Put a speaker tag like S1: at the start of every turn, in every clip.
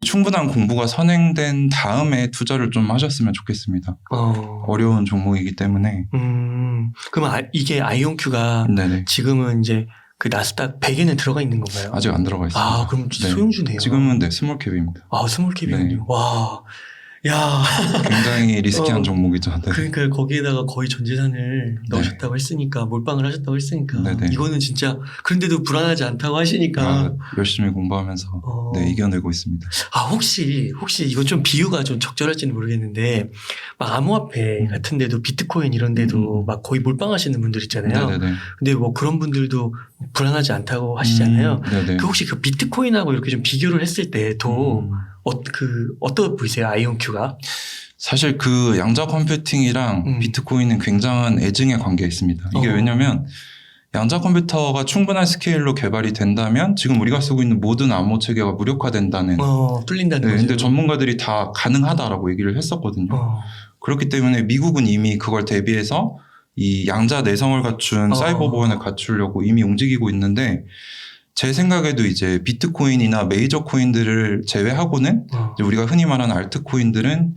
S1: 충분한 공부가 선행된 다음에 투자를 좀 하셨으면 좋겠습니다. 어려운 종목이기 때문에.
S2: 그러면 이게 아이온큐가
S1: 네네.
S2: 지금은 이제 그 나스닥 100에는 들어가 있는 건가요?
S1: 아직 안 들어가 있습니다.
S2: 아, 그럼
S1: 네.
S2: 소형주네요.
S1: 지금은 네, 스몰캡입니다.
S2: 아, 스몰캡이군요.
S1: 네.
S2: 와, 야.
S1: 굉장히 리스키한 종목이죠. 네.
S2: 그러니까 거기에다가 거의 전 재산을 넣으셨다고 했으니까, 몰빵을 하셨다고 했으니까,
S1: 네네.
S2: 이거는 진짜, 그런데도 불안하지 않다고 하시니까.
S1: 아, 열심히 공부하면서 네, 이겨내고 있습니다.
S2: 아, 혹시 이거 좀 비유가 좀 적절할지는 모르겠는데, 막 암호화폐 같은 데도 비트코인 이런 데도 막 거의 몰빵하시는 분들 있잖아요.
S1: 네네네.
S2: 근데 뭐 그런 분들도 불안하지 않다고 하시잖아요.
S1: 네네.
S2: 그 혹시 그 비트코인하고 이렇게 좀 비교를 했을 때 더 어떠 보이세요? 아이온큐가?
S1: 사실 그 양자 컴퓨팅이랑 비트코인은 굉장한 애증의 관계에 있습니다. 이게 왜냐면 양자 컴퓨터가 충분한 스케일로 개발이 된다면 지금 우리가 쓰고 있는 모든 암호 체계가 무력화된다는
S2: 뚫린다는 거죠.
S1: 근데 전문가들이 다 가능하다라고 얘기를 했었거든요. 그렇기 때문에 미국은 이미 그걸 대비해서 이 양자 내성을 갖춘 사이버 보안을 갖추려고 이미 움직이고 있는데 제 생각에도 이제 비트코인이나 메이저 코인들을 제외하고는 이제 우리가 흔히 말하는 알트코인들은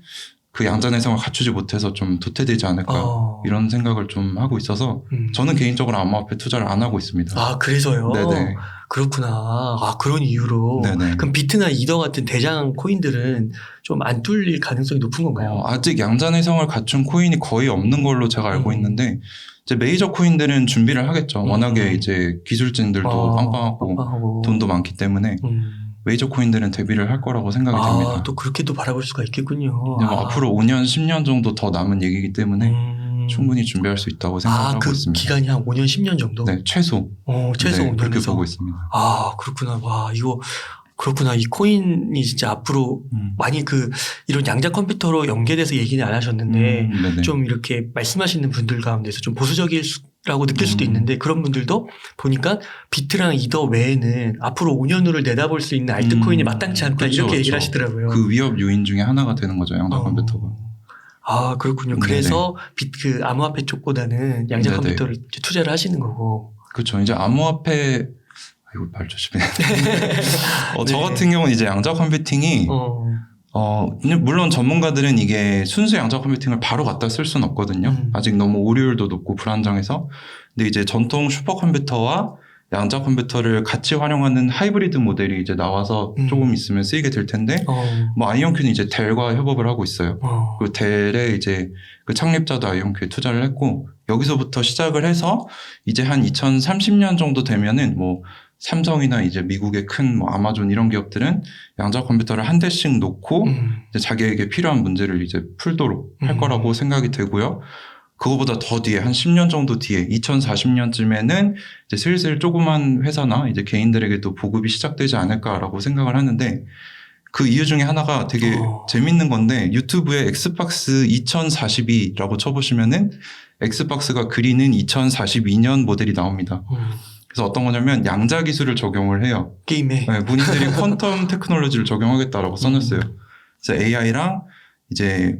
S1: 그 양자 내성을 갖추지 못해서 좀 도태되지 않을까 이런 생각을 좀 하고 있어서 저는 개인적으로 암호화폐 투자를 안 하고 있습니다.
S2: 아, 그래서요?
S1: 네네.
S2: 그렇구나. 아, 그런 이유로.
S1: 네네.
S2: 그럼 비트나 이더 같은 대장 코인들은 좀 안 뚫릴 가능성이 높은 건가요?
S1: 아직 양자 내성을 갖춘 코인이 거의 없는 걸로 제가 알고 있는데 이제 메이저 코인들은 준비를 하겠죠. 워낙에 이제 기술진들도 빵빵하고 돈도 많기 때문에 메이저 코인들은 데뷔를 할 거라고 생각이 됩니다.
S2: 또 그렇게 또 바라볼 수가 있겠군요.
S1: 앞으로 5년, 10년 정도 더 남은 얘기이기 때문에 충분히 준비할 수 있다고 생각하고
S2: 그
S1: 있습니다.
S2: 기간이 한 5년, 10년 정도?
S1: 네, 최소.
S2: 최소
S1: 네,
S2: 5년에서.
S1: 그렇게 보고 있습니다.
S2: 아, 그렇구나. 와, 그렇구나. 이 코인이 진짜 앞으로 많이 이런 양자 컴퓨터로 연계돼서 얘기는 안 하셨는데, 좀 이렇게 말씀하시는 분들 가운데서 좀 보수적이라고 느낄 수도 있는데, 그런 분들도 보니까 비트랑 이더 외에는 앞으로 5년후를 내다볼 수 있는 알트코인이 마땅치 않다.
S1: 그렇죠,
S2: 이렇게 얘기를
S1: 그렇죠.
S2: 하시더라고요.
S1: 그 위협 요인 중에 하나가 되는 거죠, 양자 컴퓨터가.
S2: 아, 그렇군요. 그래서 암호화폐 쪽보다는 양자
S1: 네네.
S2: 컴퓨터를 투자를 하시는 거고.
S1: 그렇죠. 이제 암호화폐, 이거 말 조심해. 저 같은 경우는 이제 양자 컴퓨팅이, 물론 전문가들은 이게 순수 양자 컴퓨팅을 바로 갖다 쓸 수는 없거든요. 아직 너무 오류율도 높고 불안정해서. 근데 이제 전통 슈퍼컴퓨터와 양자 컴퓨터를 같이 활용하는 하이브리드 모델이 이제 나와서 조금 있으면 쓰이게 될 텐데, 아이온큐는 이제 델과 협업을 하고 있어요. 그 델의 이제 그 창립자도 아이온큐에 투자를 했고, 여기서부터 시작을 해서 이제 한 2030년 정도 되면은 삼성이나 이제 미국의 큰 아마존 이런 기업들은 양자 컴퓨터를 한 대씩 놓고 이제 자기에게 필요한 문제를 이제 풀도록 할 거라고 생각이 되고요. 그거보다 더 뒤에 한 10년 정도 뒤에 2040년쯤에는 이제 슬슬 조그만 회사나 이제 개인들에게도 보급이 시작되지 않을까라고 생각을 하는데 그 이유 중에 하나가 되게 재밌는 건데 유튜브에 엑스박스 2042라고 쳐보시면은 엑스박스가 그리는 2042년 모델이 나옵니다. 그래서 어떤 거냐면 양자 기술을 적용을 해요.
S2: 게임에.
S1: 네, 본인들이 퀀텀 테크놀로지를 적용하겠다라고 써놨어요. 그래서 AI랑 이제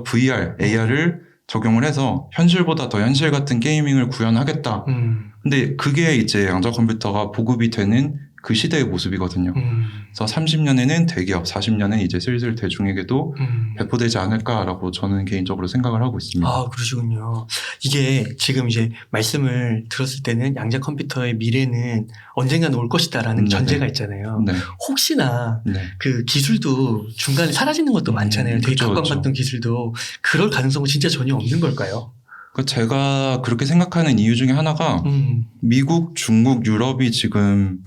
S1: VR, AR을 적용을 해서 현실보다 더 현실 같은 게이밍을 구현하겠다. 근데 그게 이제 양자 컴퓨터가 보급이 되는 그 시대의 모습이거든요. 그래서 30년에는 대기업, 40년에 이제 슬슬 대중에게도 배포되지 않을까라고 저는 개인적으로 생각을 하고 있습니다.
S2: 아, 그러시군요. 이게 지금 이제 말씀을 들었을 때는 양자 컴퓨터의 미래는 언젠간 올 것이다라는 전제가 있잖아요.
S1: 네.
S2: 혹시나 그 기술도 중간에 사라지는 것도 많잖아요. 되게 각광받던 기술도 그럴 가능성은 진짜 전혀 없는 걸까요?
S1: 제가 그렇게 생각하는 이유 중에 하나가 미국, 중국, 유럽이 지금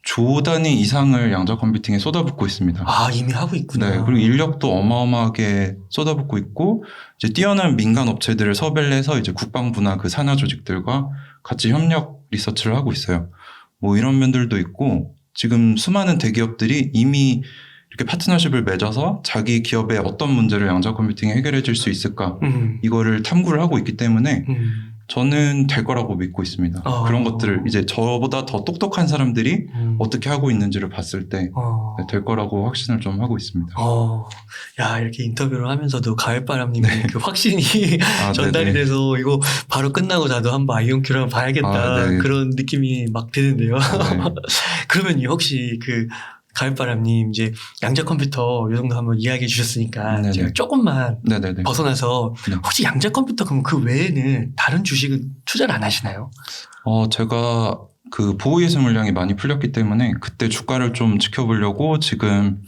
S1: 조 단위 이상을 양자 컴퓨팅에 쏟아붓고 있습니다.
S2: 아, 이미 하고 있구나.
S1: 네, 그리고 인력도 어마어마하게 쏟아붓고 있고, 이제 뛰어난 민간 업체들을 섭외를 해서 이제 국방부나 그 산하 조직들과 같이 협력 리서치를 하고 있어요. 이런 면들도 있고, 지금 수많은 대기업들이 이미 이렇게 파트너십을 맺어서 자기 기업의 어떤 문제를 양자 컴퓨팅에 해결해 줄 수 있을까, 이거를 탐구를 하고 있기 때문에, 저는 될 거라고 믿고 있습니다. 그런 것들을 이제 저보다 더 똑똑한 사람들이 어떻게 하고 있는지를 봤을 때 될 거라고 확신을 좀 하고 있습니다.
S2: 야, 이렇게 인터뷰를 하면서도 가을바람님의 그 확신이 전달이 돼서 이거 바로 끝나고 나도 한번 아이온큐를 한번 봐야겠다. 그런 느낌이 막 드는데요. 그러면 혹시 가을바람님 이제 양자 컴퓨터 이 정도 한번 이야기해 주셨으니까
S1: 네네.
S2: 제가 조금만
S1: 네네네.
S2: 벗어나서
S1: 네.
S2: 혹시 양자 컴퓨터 그럼 그 외에는 다른 주식은 투자를 안 하시나요?
S1: 제가 그 보호예술 물량이 많이 풀렸기 때문에 그때 주가를 좀 지켜보려고 지금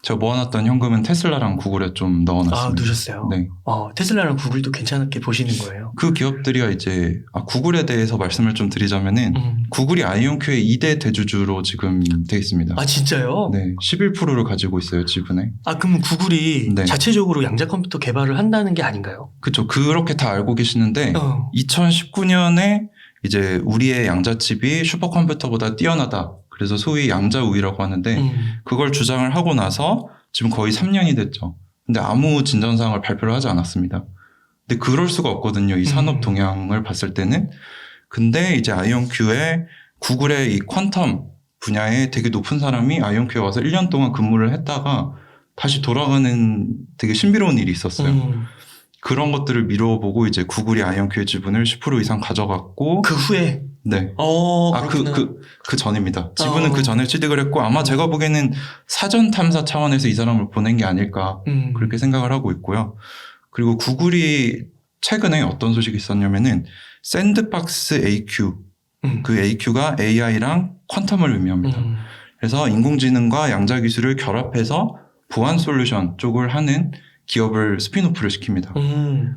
S1: 제가 모아놨던 현금은 테슬라랑 구글에 좀 넣어놨습니다.
S2: 넣으셨어요?
S1: 네.
S2: 테슬라랑 구글도 괜찮게 보시는 거예요?
S1: 그 기업들이야 이제 구글에 대해서 말씀을 좀 드리자면은 구글이 아이온큐의 2대 대주주로 지금 돼 있습니다.
S2: 진짜요?
S1: 네, 11%를 가지고 있어요 지분에.
S2: 그러면 구글이
S1: 네.
S2: 자체적으로 양자 컴퓨터 개발을 한다는 게 아닌가요?
S1: 그렇죠. 그렇게 다 알고 계시는데 2019년에 이제 우리의 양자칩이 슈퍼컴퓨터보다 뛰어나다. 그래서 소위 양자 우위라고 하는데 그걸 주장을 하고 나서 지금 거의 3년이 됐죠. 근데 아무 진전사항을 발표를 하지 않았습니다. 근데 그럴 수가 없거든요. 이 산업 동향을 봤을 때는. 근데 이제 아이온큐에 구글의 이 퀀텀 분야에 되게 높은 사람이 아이온큐에 와서 1년 동안 근무를 했다가 다시 돌아가는 되게 신비로운 일이 있었어요. 그런 것들을 미뤄보고 이제 구글이 아이온큐의 지분을 10% 이상 가져갔고
S2: 그 후에?
S1: 네.
S2: 그렇구나.
S1: 그 전입니다. 지분은 그 전에 취득을 했고 아마 제가 보기에는 사전 탐사 차원에서 이 사람을 보낸 게 아닐까 그렇게 생각을 하고 있고요. 그리고 구글이 최근에 어떤 소식이 있었냐면은 샌드박스 AQ 그 AQ가 AI랑 퀀텀을 의미합니다. 그래서 인공지능과 양자 기술을 결합해서 보안 솔루션 쪽을 하는 기업을 스핀오프를 시킵니다.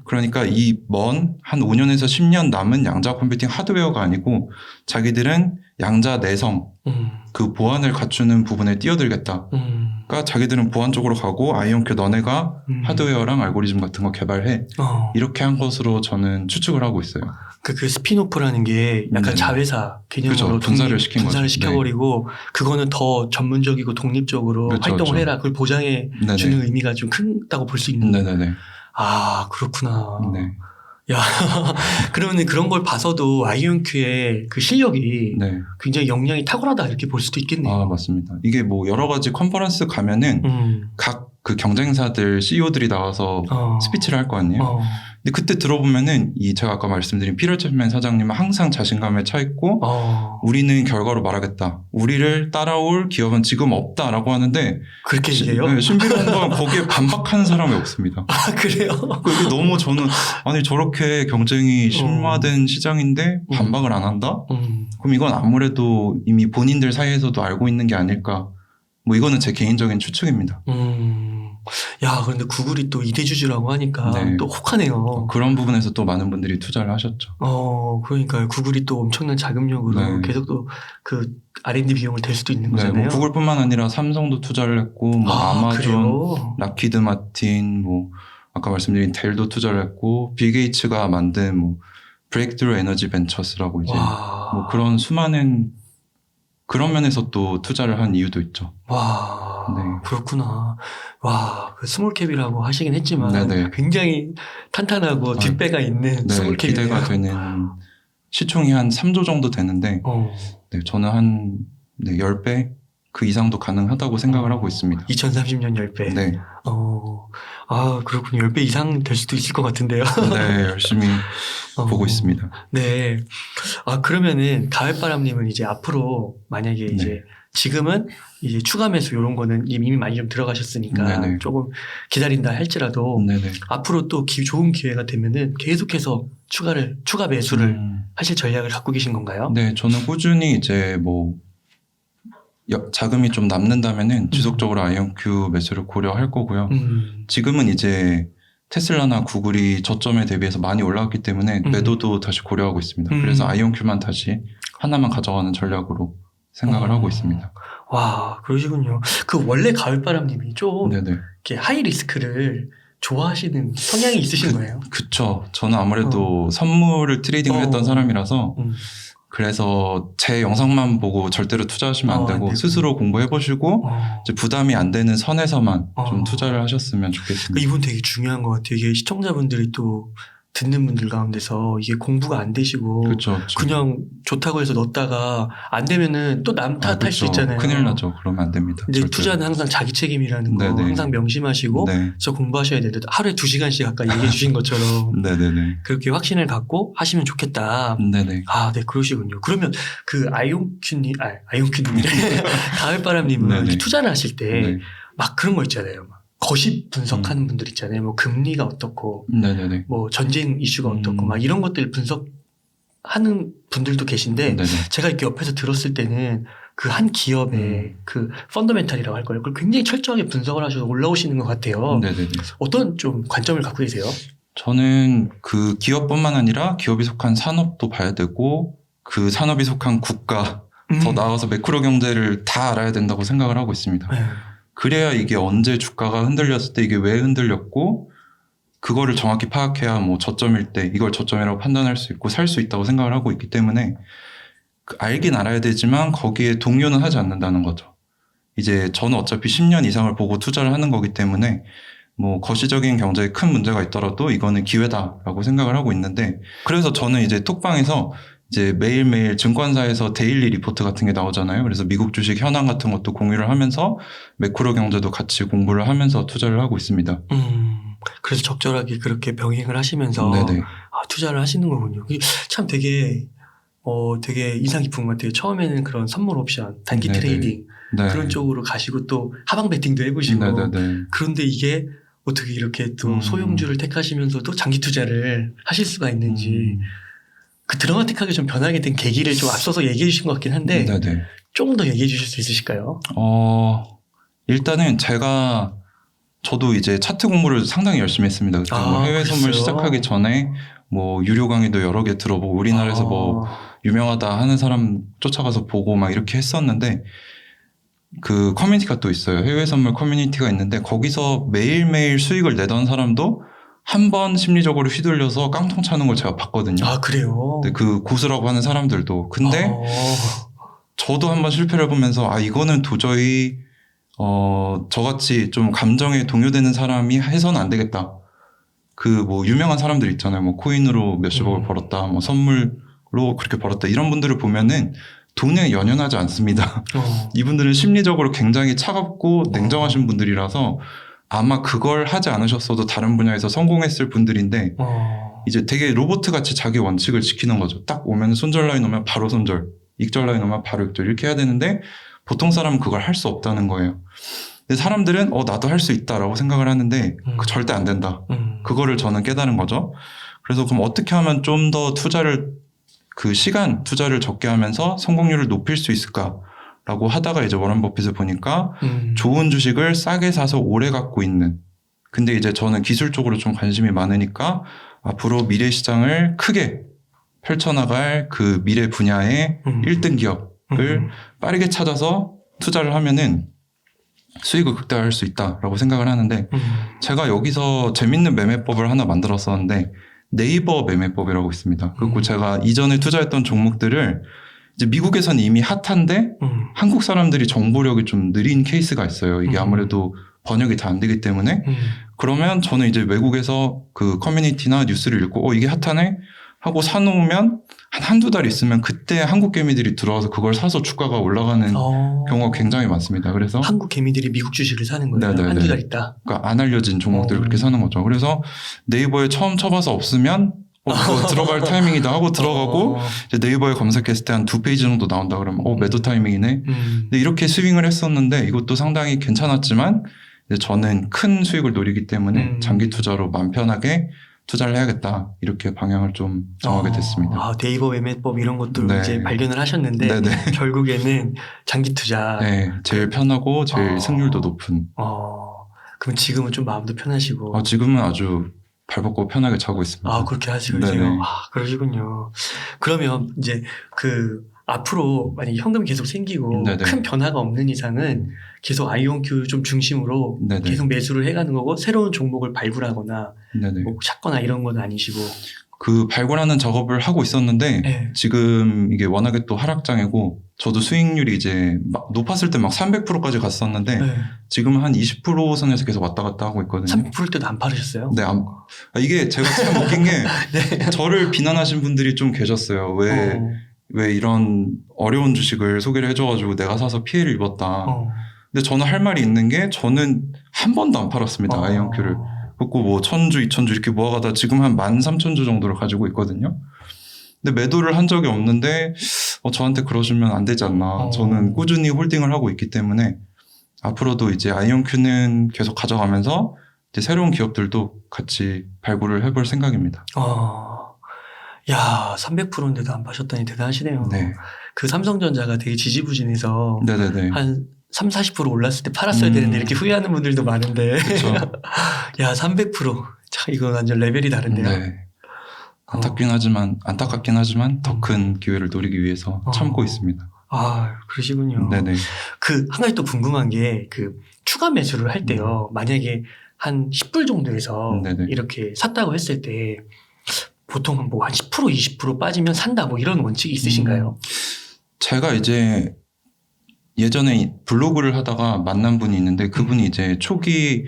S1: 그러니까 이 먼 한 5년에서 10년 남은 양자 컴퓨팅 하드웨어가 아니고 자기들은 양자 내성 그 보안을 갖추는 부분에 뛰어들겠다. 그러니까 자기들은 보안 쪽으로 가고 아이온큐 너네가 하드웨어랑 알고리즘 같은 거 개발해. 이렇게 한 것으로 저는 추측을 하고 있어요.
S2: 그 스핀오프라는 게 약간
S1: 네네.
S2: 자회사 개념으로
S1: 그렇죠. 분사를 시킨
S2: 분사를
S1: 거죠.
S2: 시켜버리고 그거는 더 전문적이고 독립적으로
S1: 그렇죠,
S2: 활동을
S1: 그렇죠.
S2: 해라. 그걸 보장해
S1: 네네.
S2: 주는 의미가 좀 크다고 볼 수 있는.
S1: 네네네.
S2: 그렇구나.
S1: 네.
S2: 야, 그러면 그런 걸 봐서도 아이온큐의 그 실력이
S1: 네.
S2: 굉장히 역량이 탁월하다 이렇게 볼 수도 있겠네요.
S1: 맞습니다. 이게 뭐 여러 가지 컨퍼런스 가면은 각 그 경쟁사들 CEO들이 나와서 스피치를 할 거 아니에요. 근데 그때 들어보면은 제가 아까 말씀드린 피터 챕맨 사장님은 항상 자신감에 차 있고 우리는 결과로 말하겠다. 우리를 따라올 기업은 지금 없다라고 하는데
S2: 그렇게 얘기해요?
S1: 네, 신비로운 건 거기에 반박하는 사람이 없습니다.
S2: 그래요?
S1: 이게 너무 저는 저렇게 경쟁이 심화된 시장인데 반박을 안 한다? 그럼 이건 아무래도 이미 본인들 사이에서도 알고 있는 게 아닐까. 뭐 이거는 제 개인적인 추측입니다.
S2: 야, 그런데 구글이 또 2대 주주라고 하니까
S1: 네.
S2: 또 혹하네요.
S1: 그런 부분에서 또 많은 분들이 투자를 하셨죠.
S2: 그러니까요. 구글이 또 엄청난 자금력으로
S1: 네.
S2: 계속 또 그 R&D 비용을 댈 수도 있는
S1: 네,
S2: 거잖아요.
S1: 뭐 구글뿐만 아니라 삼성도 투자를 했고, 뭐 아마존,
S2: 그래요?
S1: 락히드 마틴, 뭐 아까 말씀드린 델도 투자를 했고, 빌 게이츠가 만든 뭐 브레이크트루 에너지 벤처스라고 이제 뭐 그런 수많은 그런 면에서 또 투자를 한 이유도 있죠. 네.
S2: 그렇구나. 그 스몰캡이라고 하시긴 했지만
S1: 네네.
S2: 굉장히 탄탄하고 뒷배가 있는
S1: 네,
S2: 스몰캡이네요.
S1: 기대가 되는 시총이 한 3조 정도 되는데 네, 저는 한 10배 그 이상도 가능하다고 생각을 하고 있습니다.
S2: 2030년 10배.
S1: 네.
S2: 그렇군요. 10배 이상 될 수도 있을 것 같은데요.
S1: 네, 열심히 보고 있습니다.
S2: 네. 그러면은 가을바람님은 이제 앞으로 만약에
S1: 네.
S2: 이제 지금은 이제 추가 매수 이런 거는 이미 많이 좀 들어가셨으니까
S1: 네네.
S2: 조금 기다린다 할지라도
S1: 네네.
S2: 앞으로 또 좋은 기회가 되면은 계속해서 추가 매수를 하실 전략을 갖고 계신 건가요?
S1: 네, 저는 꾸준히 이제 뭐 자금이 좀 남는다면은 지속적으로 아이온큐 매수를 고려할 거고요. 지금은 이제 테슬라나 구글이 저점에 대비해서 많이 올라왔기 때문에 매도도 다시 고려하고 있습니다. 그래서 아이온큐만 다시 하나만 가져가는 전략으로 생각을 하고 있습니다.
S2: 그러시군요. 그 원래 가을바람님이 좀
S1: 네네.
S2: 이렇게 하이 리스크를 좋아하시는 성향이 있으신 거예요?
S1: 그쵸. 저는 아무래도 선물을 트레이딩을 했던 사람이라서 그래서 제 영상만 보고 절대로 투자하시면 안 되고 스스로 공부해보시고 이제 부담이 안 되는 선에서만 좀 투자를 하셨으면 좋겠습니다.
S2: 이분 되게 중요한 것 같아요. 이게 시청자분들이 또 듣는 분들 가운데서 이게 공부가 안 되시고
S1: 그쵸.
S2: 그냥 좋다고 해서 넣었다가 안 되면은 또 남 탓할 수 있잖아요.
S1: 큰일 나죠. 그러면 안 됩니다.
S2: 근데
S1: 절대.
S2: 투자는 항상 자기 책임이라는 거
S1: 네네.
S2: 항상 명심하시고
S1: 네.
S2: 저 공부하셔야 되는데 하루에 2시간씩 아까 얘기해 주신 것처럼
S1: 네네네.
S2: 그렇게 확신을 갖고 하시면 좋겠다.
S1: 네네.
S2: 아, 네, 그러시군요. 그러면 그 아이온큐님, 가을바람님은
S1: 네네.
S2: 투자를 하실 때
S1: 네.
S2: 막 그런 거 있잖아요. 막 거시 분석하는 분들 있잖아요. 뭐 금리가 어떻고,
S1: 네네네.
S2: 뭐 전쟁 이슈가 어떻고, 막 이런 것들 분석하는 분들도 계신데,
S1: 네네.
S2: 제가 이렇게 옆에서 들었을 때는 그 한 기업의 그 펀더멘탈이라고 할 거예요. 그걸 굉장히 철저하게 분석을 하셔서 올라오시는 것 같아요.
S1: 네네네.
S2: 어떤 좀 관점을 갖고 계세요?
S1: 저는 그 기업뿐만 아니라 기업이 속한 산업도 봐야 되고 그 산업이 속한 국가 더 나아가서 매크로 경제를 다 알아야 된다고 생각을 하고 있습니다.
S2: 네.
S1: 그래야 이게 언제 주가가 흔들렸을 때 이게 왜 흔들렸고 그거를 정확히 파악해야 뭐 저점일 때 이걸 저점이라고 판단할 수 있고 살 수 있다고 생각을 하고 있기 때문에 알긴 알아야 되지만 거기에 동요는 하지 않는다는 거죠. 이제 저는 어차피 10년 이상을 보고 투자를 하는 거기 때문에 뭐 거시적인 경제에 큰 문제가 있더라도 이거는 기회다라고 생각을 하고 있는데 그래서 저는 이제 톡방에서 이제 매일매일 증권사에서 데일리 리포트 같은 게 나오잖아요. 그래서 미국 주식 현황 같은 것도 공유를 하면서 매크로 경제도 같이 공부를 하면서 투자를 하고 있습니다.
S2: 그래서 적절하게 그렇게 병행을 하시면서
S1: 네네.
S2: 투자를 하시는 거군요. 참 되게 인상 깊은 것 같아요. 처음에는 그런 선물 옵션, 단기
S1: 네네.
S2: 트레이딩
S1: 네.
S2: 그런 쪽으로 가시고 또 하방 베팅도 해보시고
S1: 네네네.
S2: 그런데 이게 어떻게 이렇게 또 소형주를 택하시면서도 장기 투자를 하실 수가 있는지 그 드라마틱하게 좀 변하게 된 계기를 좀 앞서서 얘기해 주신 것 같긴 한데
S1: 네네.
S2: 조금 더 얘기해 주실 수 있으실까요?
S1: 일단은 저도 이제 차트 공부를 상당히 열심히 했습니다. 그때 뭐 해외 선물 시작하기 전에 뭐 유료 강의도 여러 개 들어보고 우리나라에서 뭐 유명하다 하는 사람 쫓아가서 보고 막 이렇게 했었는데 그 커뮤니티가 또 있어요. 해외 선물 커뮤니티가 있는데 거기서 매일매일 수익을 내던 사람도 한 번 심리적으로 휘둘려서 깡통 차는 걸 제가 봤거든요.
S2: 아, 그래요?
S1: 근데 그 고수라고 하는 사람들도. 근데 저도 한번 실패를 해보면서 이거는 도저히 저같이 좀 감정에 동요되는 사람이 해서는 안 되겠다. 그 뭐 유명한 사람들 있잖아요. 뭐 코인으로 몇십억을 벌었다. 뭐 선물로 그렇게 벌었다. 이런 분들을 보면은 돈에 연연하지 않습니다. 이분들은 심리적으로 굉장히 차갑고 냉정하신 분들이라서 아마 그걸 하지 않으셨어도 다른 분야에서 성공했을 분들인데 이제 되게 로봇같이 자기 원칙을 지키는 거죠. 딱 오면 손절 라인 오면 바로 손절, 익절 라인 오면 바로 익절 이렇게 해야 되는데 보통 사람은 그걸 할 수 없다는 거예요. 근데 사람들은 나도 할 수 있다라고 생각을 하는데 절대 안 된다. 그거를 저는 깨달은 거죠. 그래서 그럼 어떻게 하면 좀 더 시간 투자를 적게 하면서 성공률을 높일 수 있을까라고 하다가 이제 워런 버핏을 보니까 좋은 주식을 싸게 사서 오래 갖고 있는. 근데 이제 저는 기술 쪽으로 좀 관심이 많으니까 앞으로 미래 시장을 크게 펼쳐나갈 그 미래 분야의 1등 기업을 빠르게 찾아서 투자를 하면은 수익을 극대화할 수 있다라고 생각을 하는데 제가 여기서 재밌는 매매법을 하나 만들었었는데 네이버 매매법이라고 있습니다. 그리고 제가 이전에 투자했던 종목들을 이제 미국에서는 이미 핫한데 한국 사람들이 정보력이 좀 느린 케이스가 있어요. 이게 아무래도 번역이 다 안 되기 때문에 그러면 저는 이제 외국에서 그 커뮤니티나 뉴스를 읽고 이게 핫하네 하고 사놓으면 한두 달 있으면 그때 한국 개미들이 들어와서 그걸 사서 주가가 올라가는 경우가 굉장히 많습니다. 그래서
S2: 한국 개미들이 미국 주식을 사는 거예요.
S1: 네네네.
S2: 한두 달 있다.
S1: 그러니까 안 알려진 종목들을 그렇게 사는 거죠. 그래서 네이버에 처음 쳐봐서 없으면 그거 들어갈 타이밍이다 하고 들어가고 이제 네이버에 검색했을 때 한 2페이지 정도 나온다 그러면 매도 타이밍이네. 근데 이렇게 스윙을 했었는데 이것도 상당히 괜찮았지만 이제 저는 큰 수익을 노리기 때문에 장기 투자로 마음 편하게 투자를 해야겠다. 이렇게 방향을 좀 정하게 됐습니다.
S2: 네이버 매매법 이런 것도
S1: 네.
S2: 이제 발견을 하셨는데
S1: 네네.
S2: 결국에는 장기 투자.
S1: 네, 제일 편하고 제일 승률도 높은.
S2: 그럼 지금은 좀 마음도 편하시고.
S1: 지금은 아주 발 벗고 편하게 자고 있습니다.
S2: 그렇게 하시군요. 그러시군요. 그러면 이제 앞으로 만약 현금이 계속 생기고
S1: 네네.
S2: 큰 변화가 없는 이상은 계속 아이온큐 좀 중심으로
S1: 네네.
S2: 계속 매수를 해가는 거고 새로운 종목을 발굴하거나
S1: 네네.
S2: 뭐 찾거나 이런 건 아니시고.
S1: 그 발굴하는 작업을 하고 있었는데
S2: 네.
S1: 지금 이게 워낙에 또 하락장이고 저도 수익률이 이제 막 높았을 때 막 300%까지 갔었는데
S2: 네.
S1: 지금은 한 20% 선에서 계속 왔다 갔다 하고 있거든요.
S2: 300% 때도 안 팔으셨어요?
S1: 네, 이게 제가 참 웃긴 게
S2: 네.
S1: 저를 비난하신 분들이 좀 계셨어요. 왜 이런 어려운 주식을 소개를 해줘가지고 내가 사서 피해를 입었다. 근데 저는 할 말이 있는 게 저는 한 번도 안 팔았습니다. 아이언큐를. 그리고 뭐 1000주, 2000주 이렇게 모아가다 지금 한 13,000주 정도를 가지고 있거든요. 근데 매도를 한 적이 없는데 저한테 그러시면 안 되지 않나. 저는 꾸준히 홀딩을 하고 있기 때문에 앞으로도 이제 아이언큐는 계속 가져가면서 이제 새로운 기업들도 같이 발굴을 해볼 생각입니다.
S2: 야, 300%인데도 안 파셨다니 대단하시네요.
S1: 네.
S2: 그 삼성전자가 되게 지지부진해서
S1: 네네네.
S2: 한 30-40% 올랐을 때 팔았어야 되는데 이렇게 후회하는 분들도 많은데.
S1: 그렇죠.
S2: 야, 300%. 참 이건 완전 레벨이 다른데요.
S1: 네. 안타깝긴 하지만 더 큰 기회를 노리기 위해서 참고 있습니다.
S2: 그러시군요.
S1: 네네.
S2: 한 가지 또 궁금한 게 추가 매수를 할 때요. 만약에 한 10불 정도에서
S1: 네네.
S2: 이렇게 샀다고 했을 때 보통 한 10% 20% 빠지면 산다 이런 원칙이 있으신가요?
S1: 제가 이제 예전에 블로그를 하다가 만난 분이 있는데 그분이 이제 초기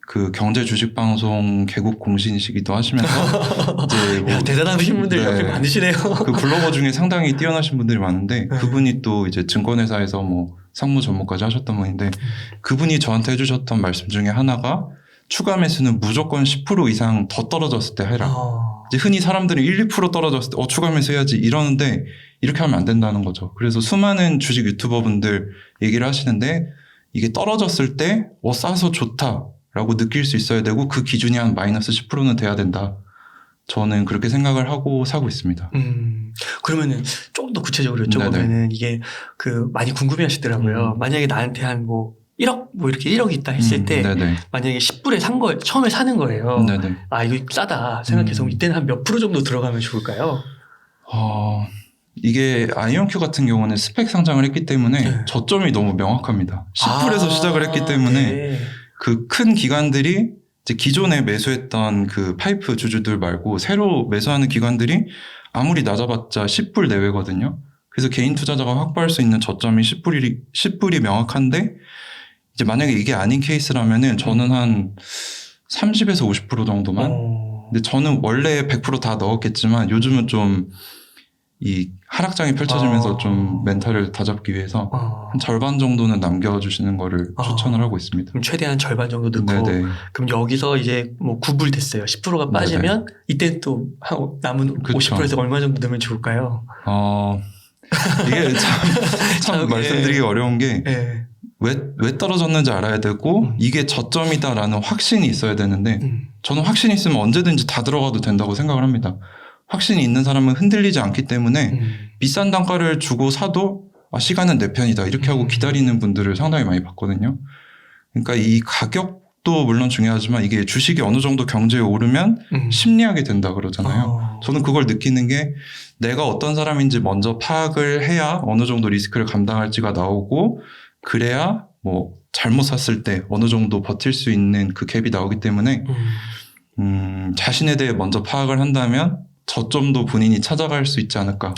S1: 그 경제 주식 방송 개국 공신이시기도 하시면서 이제
S2: 야, 대단하신 분들이 옆에 많으시네요.
S1: 그 블로거 중에 상당히 뛰어나신 분들이 많은데 그분이 또 이제 증권회사에서 뭐 상무 전무까지 하셨던 분인데 그분이 저한테 해주셨던 말씀 중에 하나가 추가 매수는 무조건 10% 이상 더 떨어졌을 때 해라. 이제 흔히 사람들이 1-2% 떨어졌을 때 추가 매수해야지 이러는데 이렇게 하면 안 된다는 거죠. 그래서 수많은 주식 유튜버분들 얘기를 하시는데 이게 떨어졌을 때 싸서 좋다라고 느낄 수 있어야 되고 그 기준이 한 마이너스 10%는 돼야 된다. 저는 그렇게 생각을 하고 사고 있습니다.
S2: 그러면은 조금 더 구체적으로 여쭤보면은 이게 많이 궁금해 하시더라고요. 만약에 나한테 한 1억 이렇게 1억이 있다 했을 때 만약에 10불에 산 걸 처음에 사는 거예요.
S1: 네네.
S2: 이거 싸다 생각해서 이때는 한 몇 프로 정도 들어가면 좋을까요?
S1: 이게 아이언큐 같은 경우는 스펙 상장을 했기 때문에 저점이 너무 명확합니다. 10불에서 시작을 했기 때문에 그 큰 기관들이 이제 기존에 매수했던 그 파이프 주주들 말고 새로 매수하는 기관들이 아무리 낮아봤자 10불 내외거든요. 그래서 개인 투자자가 확보할 수 있는 저점이 10불이 명확한데 이제 만약에 이게 아닌 케이스라면은 저는 한 30에서 50% 정도만. 근데 저는 원래 100% 다 넣었겠지만 요즘은 좀 이 하락장이 펼쳐지면서 좀 멘탈을 다잡기 위해서 한 절반 정도는 남겨주시는 거를 추천을 하고 있습니다.
S2: 그럼 최대한 절반 정도 넣고 그럼 여기서 이제 9불 됐어요. 10%가 빠지면 이때 또 남은
S1: 그쵸.
S2: 50%에서 얼마 정도 넣으면 좋을까요?
S1: 이게 참 말씀드리기 어려운 게 왜 떨어졌는지 알아야 되고 이게 저점이다라는 확신이 있어야 되는데 저는 확신이 있으면 언제든지 다 들어가도 된다고 생각을 합니다. 확신이 있는 사람은 흔들리지 않기 때문에 비싼 단가를 주고 사도 시간은 내 편이다 이렇게 하고 기다리는 분들을 상당히 많이 봤거든요. 그러니까 이 가격도 물론 중요하지만 이게 주식이 어느 정도 경제에 오르면 심리하게 된다 그러잖아요. 저는 그걸 느끼는 게 내가 어떤 사람인지 먼저 파악을 해야 어느 정도 리스크를 감당할지가 나오고 그래야 잘못 샀을 때 어느 정도 버틸 수 있는 그 갭이 나오기 때문에 자신에 대해 먼저 파악을 한다면 저점도 본인이 찾아갈 수 있지 않을까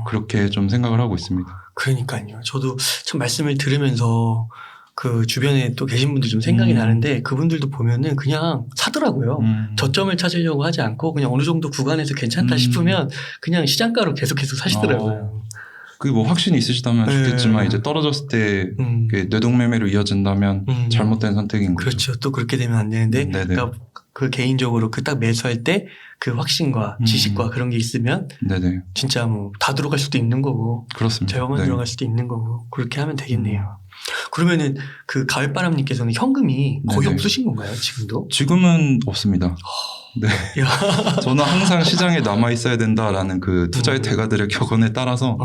S1: 그렇게 좀 생각을 하고 있습니다.
S2: 그러니까요. 저도 참 말씀을 들으면서 그 주변에 또 계신 분들 좀 생각이 나는데 그분들도 보면은 그냥 사더라고요. 저점을 찾으려고 하지 않고 그냥 어느 정도 구간에서 괜찮다 싶으면 그냥 시장가로 계속해서 사시더라고요.
S1: 그게 확신이 있으시다면 좋겠지만 이제 떨어졌을 때 뇌동매매로 이어진다면 잘못된 선택인 거죠.
S2: 그렇죠. 또 그렇게 되면 안 되는데 그러니까 그 개인적으로 그 딱 매수할 때 그 확신과 지식과 그런 게 있으면 진짜 다 들어갈 수도 있는 거고
S1: 그렇습니다.
S2: 제어만 들어갈 수도 있는 거고 그렇게 하면 되겠네요. 그러면은 그 가을바람님께서는 현금이 거의 없으신 건가요? 지금도?
S1: 지금은 없습니다. 네. 저는 항상 시장에 남아 있어야 된다라는 그 투자의 대가들의 격언에 따라서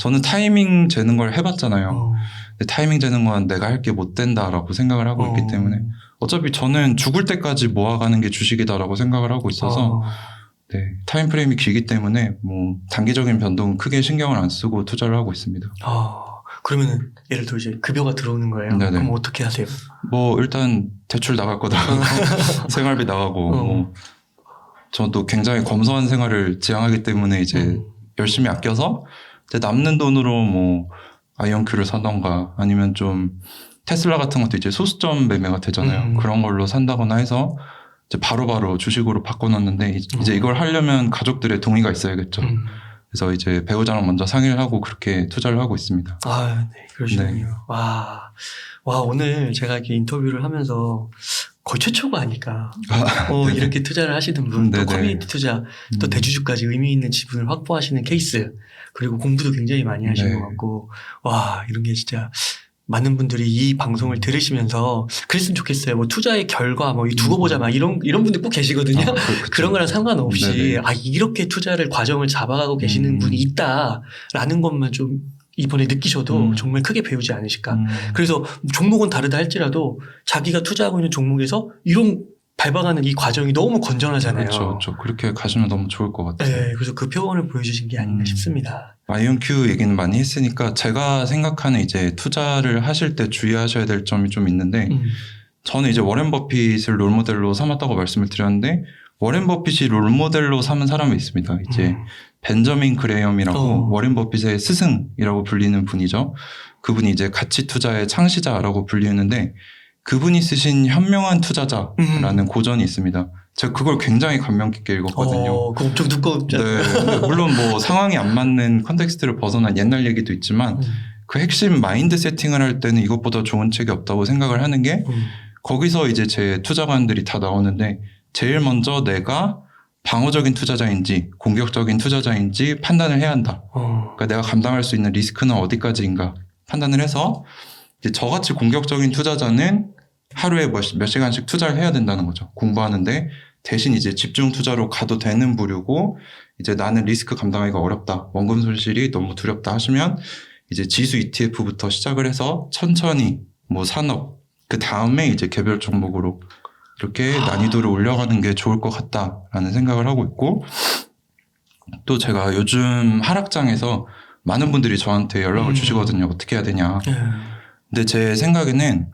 S1: 저는 타이밍 재는 걸 해봤잖아요. 근데 타이밍 재는 건 내가 할 게 못 된다라고 생각을 하고 있기 때문에 어차피 저는 죽을 때까지 모아가는 게 주식이다라고 생각을 하고 있어서 타임프레임이 길기 때문에 단기적인 변동은 크게 신경을 안 쓰고 투자를 하고 있습니다.
S2: 그러면은 예를 들어 이제 급여가 들어오는 거예요. 그럼 어떻게 하세요?
S1: 일단 대출 나갈 거 나가고 생활비 나가고 저도 굉장히 검소한 생활을 지향하기 때문에 이제 열심히 아껴서 이제 남는 돈으로 뭐 아이언큐를 사던가 아니면 좀 테슬라 같은 것도 이제 소수점 매매가 되잖아요. 그런 걸로 산다거나 해서 이제 바로바로 주식으로 바꿔놨는데 이제 이걸 하려면 가족들의 동의가 있어야겠죠. 그래서 이제 배우자랑 먼저 상의를 하고 그렇게 투자를 하고 있습니다.
S2: 아, 네, 그러시군요.
S1: 네.
S2: 와, 오늘 제가 이렇게 인터뷰를 하면서 거의 최초가 아닐까. 이렇게 투자를 하시는 분, 또 커뮤니티 투자, 또 대주주까지 의미 있는 지분을 확보하시는 케이스, 그리고 공부도 굉장히 많이 하신 것 같고, 와, 이런 게 진짜 많은 분들이 이 방송을 들으시면서 그랬으면 좋겠어요. 뭐 투자의 결과 뭐 두고 보자 막 이런 분들 꼭 계시거든요. 그런 거랑 상관없이 이렇게 투자를 과정을 잡아가고 계시는 분이 있다라는 것만 좀 이번에 느끼셔도 정말 크게 배우지 않으실까. 그래서 종목은 다르다 할지라도 자기가 투자하고 있는 종목에서 이런 밟아가는 이 과정이 너무 건전하잖아요.
S1: 그렇죠. 그렇게 가시면 너무 좋을 것 같아요.
S2: 네, 그래서 그 표본을 보여주신 게 아닌가 싶습니다.
S1: 아이언큐 얘기는 많이 했으니까 제가 생각하는 이제 투자를 하실 때 주의하셔야 될 점이 좀 있는데 저는 이제 워렌 버핏을 롤모델로 삼았다고 말씀을 드렸는데 워렌 버핏이 롤모델로 삼은 사람이 있습니다. 이제 벤저민 그레이엄이라고 워렌 버핏의 스승이라고 불리는 분이죠. 그분이 이제 가치 투자의 창시자라고 불리는데 그분이 쓰신 현명한 투자자라는 고전이 있습니다. 제가 그걸 굉장히 감명 깊게 읽었거든요.
S2: 그거 엄청 두꺼웠잖아요.
S1: 네. 물론 뭐 상황이 안 맞는 컨텍스트를 벗어난 옛날 얘기도 있지만 그 핵심 마인드 세팅을 할 때는 이것보다 좋은 책이 없다고 생각을 하는 게 거기서 이제 제 투자관들이 다 나오는데 제일 먼저 내가 방어적인 투자자인지 공격적인 투자자인지 판단을 해야 한다. 그러니까 내가 감당할 수 있는 리스크는 어디까지인가 판단을 해서 이제 저같이 공격적인 투자자는 하루에 몇 시간씩 투자를 해야 된다는 거죠. 공부하는데 대신 이제 집중 투자로 가도 되는 부류고 이제 나는 리스크 감당하기가 어렵다. 원금 손실이 너무 두렵다 하시면 이제 지수 ETF부터 시작을 해서 천천히 뭐 산업 그 다음에 이제 개별 종목으로 이렇게 난이도를 올려가는 게 좋을 것 같다라는 생각을 하고 있고 또 제가 요즘 하락장에서 많은 분들이 저한테 연락을 주시거든요. 어떻게 해야 되냐. 근데 제 생각에는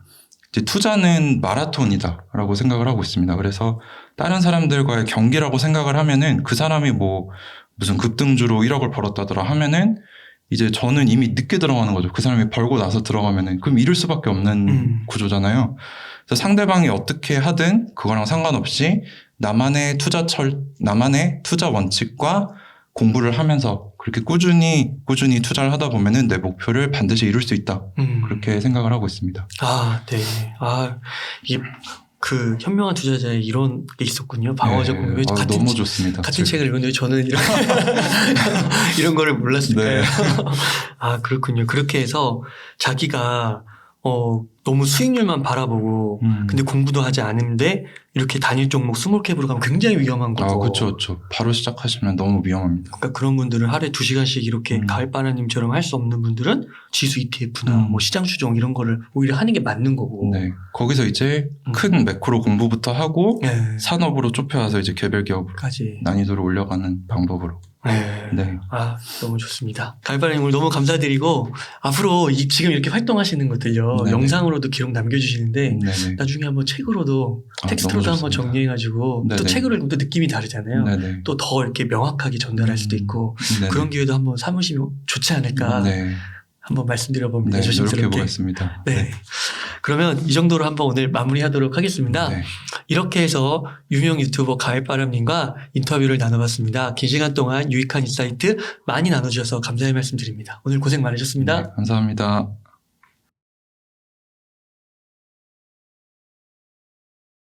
S1: 이제 투자는 마라톤이다라고 생각을 하고 있습니다. 그래서 다른 사람들과의 경기라고 생각을 하면은 그 사람이 뭐 무슨 급등주로 1억을 벌었다더라 하면은 이제 저는 이미 늦게 들어가는 거죠. 그 사람이 벌고 나서 들어가면은 그럼 잃을 수밖에 없는 구조잖아요. 그래서 상대방이 어떻게 하든 그거랑 상관없이 나만의 투자 원칙과 공부를 하면서 그렇게 꾸준히 투자를 하다 보면은 내 목표를 반드시 이룰 수 있다. 그렇게 생각을 하고 있습니다.
S2: 네. 이게 그 현명한 투자자의 이런 게 있었군요. 방어적 공격.
S1: 너무 좋습니다.
S2: 같은 책을 읽었는데 저는 이런 거를 몰랐을까요?
S1: 네.
S2: 그렇군요. 그렇게 해서 자기가 너무 수익률만 바라보고 근데 공부도 하지 않은데 이렇게 단일 종목 스몰캡으로 가면 굉장히 위험한 거고.
S1: 그렇죠. 바로 시작하시면 너무 위험합니다.
S2: 그러니까 그런 분들은 하루에 2시간씩 이렇게 가을바라님처럼 할 수 없는 분들은 지수 ETF나 뭐 시장 추종 이런 거를 오히려 하는 게 맞는 거고.
S1: 네. 거기서 이제 큰 매크로 공부부터 하고 산업으로 좁혀와서 이제 개별 기업으로까지 난이도를 올려가는 방법으로.
S2: 네. 너무 좋습니다. 가을바라님 오늘 너무 감사드리고 앞으로 지금 이렇게 활동하시는 것들요. 영상으로도 기록 남겨주시는데 나중에 한번 책으로도 텍스트로도 한번 정리해가지고 또 책으로 읽으면 또 느낌이 다르잖아요. 또 더 이렇게 명확하게 전달할 수도 있고 그런 기회도 한번 삼으시면 좋지 않을까. 한번 말씀드려봅니다. 조심스럽게.
S1: 노력해보겠습니다.
S2: 네. 그러면 이 정도로 한번 오늘 마무리하도록 하겠습니다. 이렇게 해서 유명 유튜버 가을바람님과 인터뷰를 나눠봤습니다. 긴 시간 동안 유익한 인사이트 많이 나눠주셔서 감사의 말씀드립니다. 오늘 고생 많으셨습니다.
S1: 감사합니다.